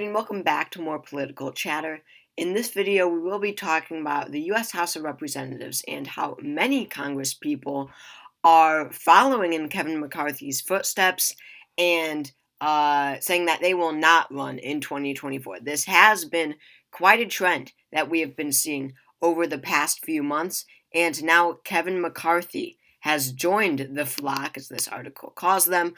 And welcome back to more political chatter. In this video, we will be talking about the U.S. House of Representatives and how many Congress people are following in Kevin McCarthy's footsteps and saying that they will not run in 2024. This has been quite a trend that we have been seeing over the past few months, and now Kevin McCarthy has joined the flock, as this article calls them.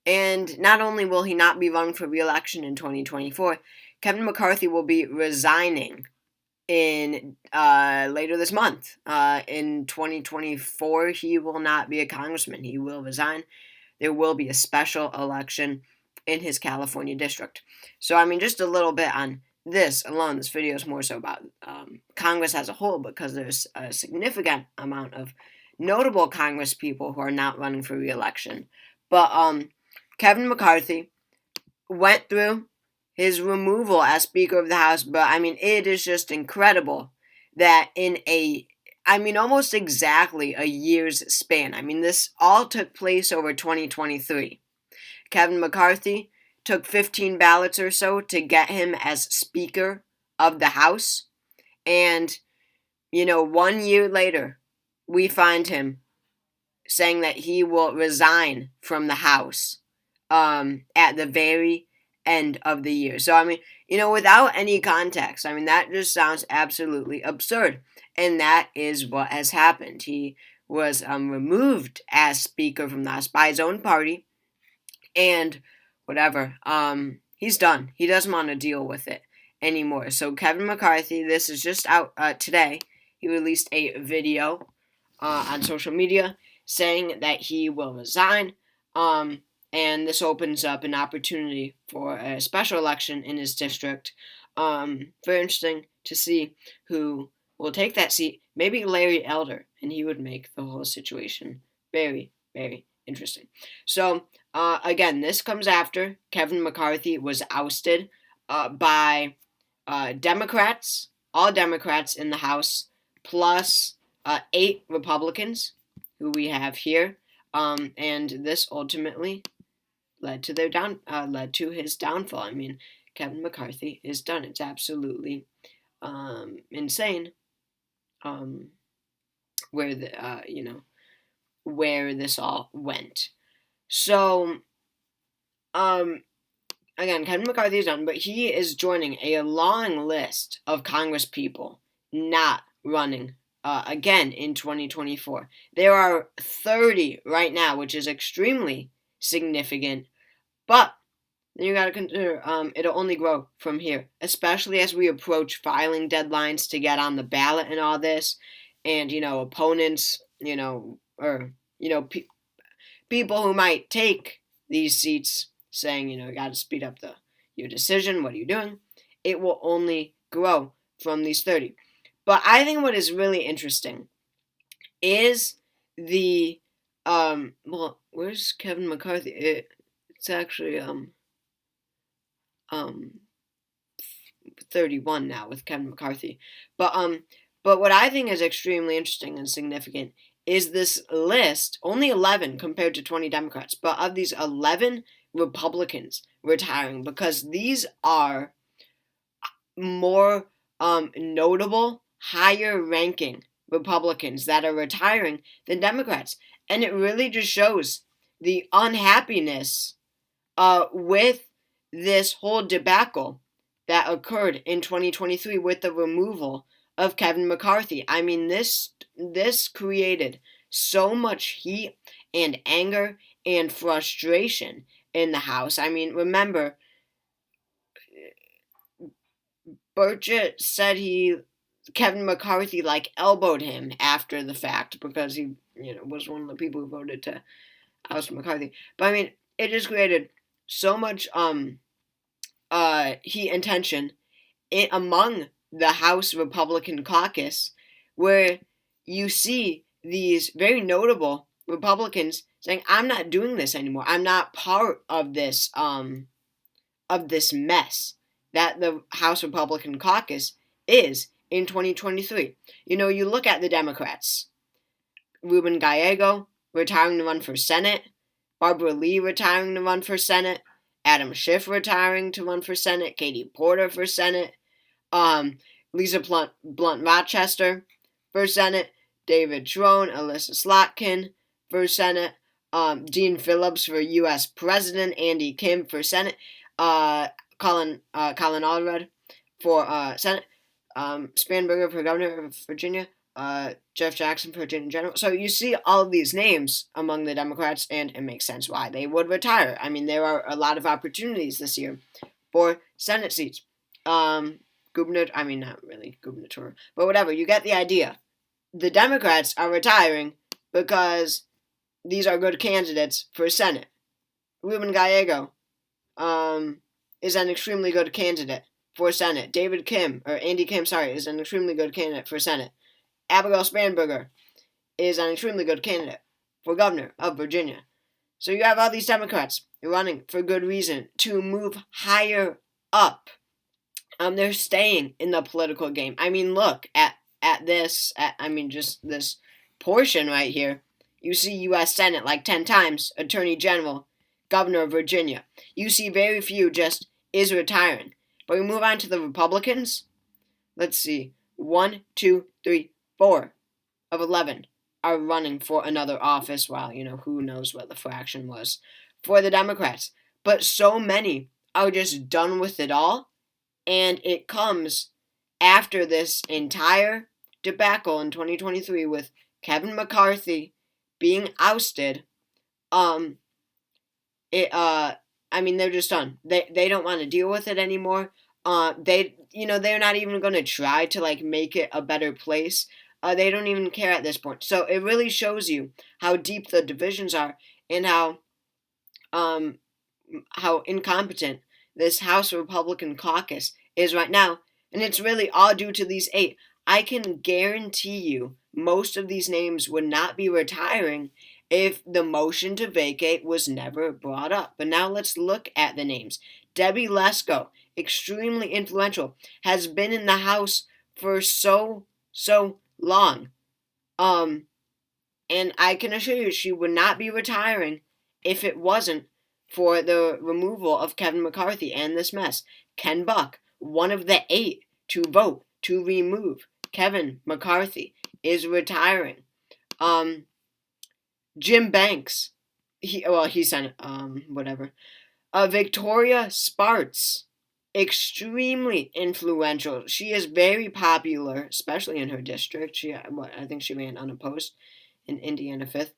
And not only will he not be running for re-election in 2024, Kevin McCarthy will be resigning in later this month. In 2024, he will not be a congressman. He will resign. There will be a special election in his California district. So, I mean, just a little bit on this alone. This video is more so about Congress as a whole, because there's a significant amount of notable Congress people who are not running for re-election. But Kevin McCarthy went through his removal as Speaker of the House, but I mean, it is just incredible that in almost exactly a year's span. I mean, this all took place over 2023. Kevin McCarthy took 15 ballots or so to get him as Speaker of the House, and 1 year later, we find him saying that he will resign from the House at the very end of the year. So, I mean, without any context, I mean, that just sounds absolutely absurd. And that is what has happened. He was removed as Speaker from the House by his own party, and whatever. He's done. He doesn't want to deal with it anymore. So, Kevin McCarthy, this is just out today. He released a video on social media saying that he will resign. And this opens up an opportunity for a special election in his district. Very interesting to see who will take that seat. Maybe Larry Elder, and he would make the whole situation very, very interesting. So, again, this comes after Kevin McCarthy was ousted by Democrats, all Democrats in the House, plus 8 Republicans, who we have here. And this ultimately led to his downfall. I mean, Kevin McCarthy is done. It's absolutely insane. Where this all went. So, again, Kevin McCarthy is done, but he is joining a long list of Congress people not running again in 2024. There are 30 right now, which is extremely significant. But then you got to consider it'll only grow from here, especially as we approach filing deadlines to get on the ballot and all this, and opponents, people who might take these seats saying, you got to speed up your decision. What are you doing? It will only grow from these 30. But I think what is really interesting is the where's Kevin McCarthy? It's actually 31 now with Kevin McCarthy. But what I think is extremely interesting and significant is this list, only 11 compared to 20 Democrats, but of these 11 Republicans retiring, because these are more notable, higher ranking Republicans that are retiring than Democrats. And it really just shows the unhappiness with this whole debacle that occurred in 2023 with the removal of Kevin McCarthy. I mean, this created so much heat and anger and frustration in the House. I mean, remember, Burchett said Kevin McCarthy elbowed him after the fact because he was one of the people who voted to oust McCarthy. But I mean, it just created so much heat and tension among the House Republican caucus, where you see these very notable Republicans saying, "I'm not doing this anymore. I'm not part of this mess that the House Republican caucus is in 2023." You look at the Democrats. Ruben Gallego retiring to run for Senate. Barbara Lee retiring to run for Senate. Adam Schiff retiring to run for Senate, Katie Porter for Senate, Lisa Blunt Rochester for Senate, David Trone, Alyssa Slotkin for Senate, Dean Phillips for U.S. President, Andy Kim for Senate, Colin Allred for Senate, Spanberger for Governor of Virginia, Jeff Jackson for Attorney General. So you see all of these names among the Democrats, and it makes sense why they would retire. I mean, there are a lot of opportunities this year for Senate seats. Not really gubernatorial, but whatever, you get the idea. The Democrats are retiring because these are good candidates for Senate. Ruben Gallego is an extremely good candidate for Senate. Andy Kim, is an extremely good candidate for Senate. Abigail Spanberger is an extremely good candidate for governor of Virginia. So you have all these Democrats running for good reason to move higher up. They're staying in the political game. I mean, look at this. Just this portion right here. You see U.S. Senate like 10 times, Attorney General, Governor of Virginia. You see very few just is retiring. But we move on to the Republicans. Let's see. 1, 2, 3, 4 of 11 are running for another office. While, who knows what the fraction was for the Democrats. But so many are just done with it all. And it comes after this entire debacle in 2023 with Kevin McCarthy being ousted. They're just done. They don't want to deal with it anymore. They're not even going to try to make it a better place. They don't even care at this point. So it really shows you how deep the divisions are and how incompetent this House Republican caucus is right now, and it's really all due to these 8. I can guarantee you most of these names would not be retiring if the motion to vacate was never brought up. But now let's look at the names. Debbie Lesko, extremely influential, has been in the House for so long. And I can assure you she would not be retiring if it wasn't for the removal of Kevin McCarthy and this mess. Ken Buck, one of the 8 to vote to remove Kevin McCarthy, is retiring. Jim Banks, he sent whatever. Victoria Spartz, extremely influential. She is very popular, especially in her district. I think she ran unopposed in Indiana 5th.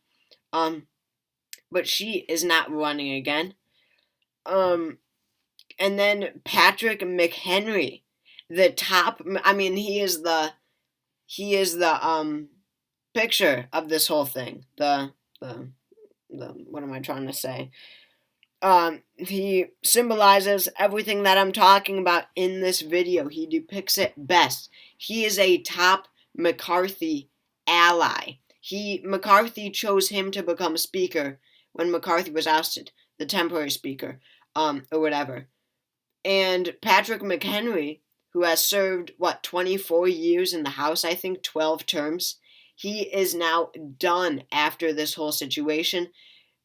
But she is not running again. And then Patrick McHenry, the top. He is the picture of this whole thing. The what am I trying to say? He symbolizes everything that I'm talking about in this video. He depicts it best. He is a top McCarthy ally. McCarthy chose him to become speaker when McCarthy was ousted, the temporary speaker, or whatever. And Patrick McHenry, who has served, 24 years in the House, I think 12 terms, he is now done after this whole situation.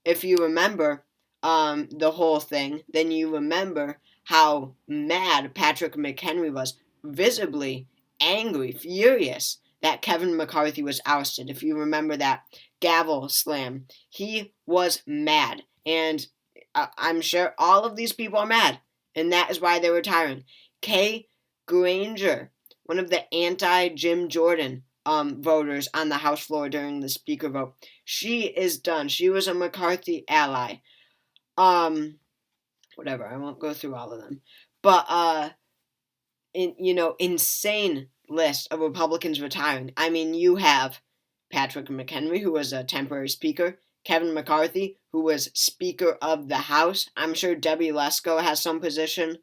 If you remember the whole thing, then you remember how mad Patrick McHenry was, visibly angry, furious that Kevin McCarthy was ousted. If you remember that gavel slam, he was mad. And I'm sure all of these people are mad. And that is why they're retiring. Kay Granger, one of the anti-Jim Jordan voters on the House floor during the speaker vote, she is done. She was a McCarthy ally. Whatever, I won't go through all of them. But, insane list of Republicans retiring. You have Patrick McHenry, who was a temporary speaker, Kevin McCarthy, who was Speaker of the House. I'm sure Debbie Lesko has some position.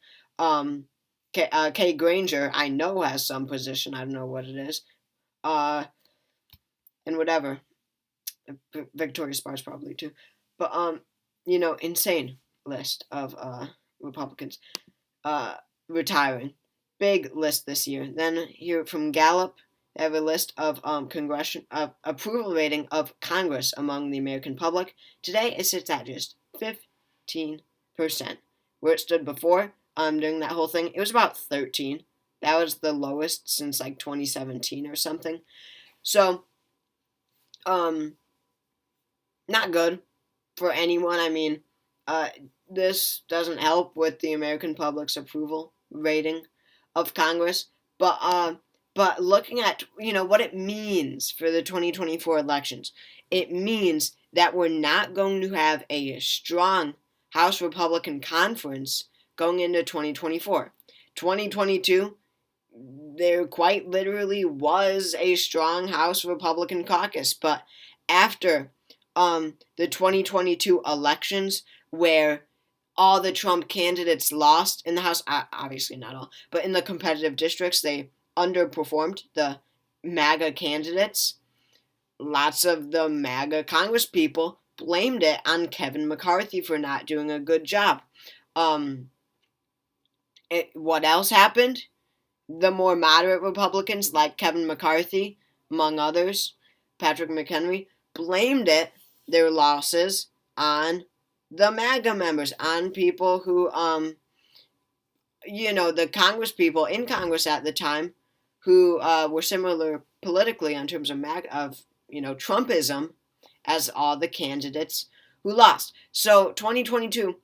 Kay Granger, I know, has some position. I don't know what it is. And whatever. Victoria Spartz probably too. But, insane list of Republicans retiring. Big list this year. Then here from Gallup, they have a list of approval rating of Congress among the American public. Today it sits at just 15%. where it stood before, during that whole thing, it was about 13. That was the lowest since like 2017 or something. So, not good for anyone. I mean, this doesn't help with the American public's approval rating of Congress. But looking at what it means for the 2024 elections, it means that we're not going to have a strong House Republican conference going into 2024. 2022, there quite literally was a strong House Republican caucus, but after the 2022 elections, where all the Trump candidates lost in the House, obviously not all, but in the competitive districts, they underperformed the MAGA candidates. Lots of the MAGA Congress people blamed it on Kevin McCarthy for not doing a good job. What else happened? The more moderate Republicans, like Kevin McCarthy, among others, Patrick McHenry, blamed their losses, on the MAGA members, on people who, the Congress people in Congress at the time, who were similar politically in terms of Trumpism, as all the candidates who lost. So 2022,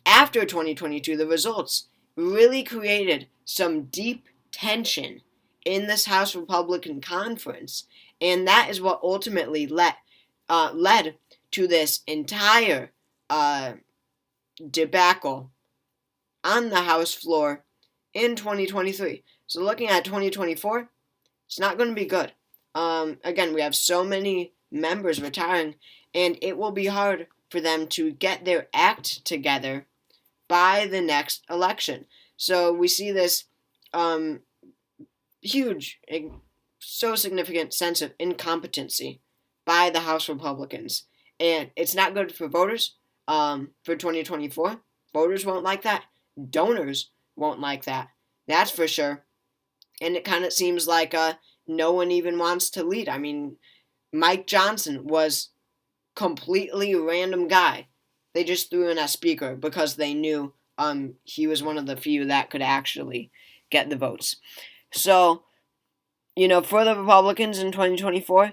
after 2022, the results really created some deep tension in this House Republican conference, and that is what ultimately led to this entire debacle on the House floor in 2023. So looking at 2024, it's not going to be good. Again, we have so many members retiring, and it will be hard for them to get their act together by the next election. So we see this huge, so significant sense of incompetency by the House Republicans. And it's not good for voters for 2024. Voters won't like that. Donors won't like that. That's for sure. And it kind of seems like no one even wants to lead. I mean, Mike Johnson was completely random guy. They just threw in as speaker because they knew he was one of the few that could actually get the votes. So, for the Republicans in 2024,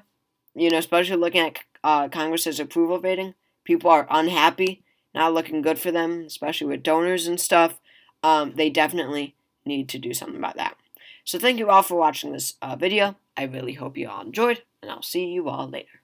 especially looking at Congress's approval rating, people are unhappy, not looking good for them, especially with donors and stuff. They definitely need to do something about that. So thank you all for watching this video. I really hope you all enjoyed, and I'll see you all later.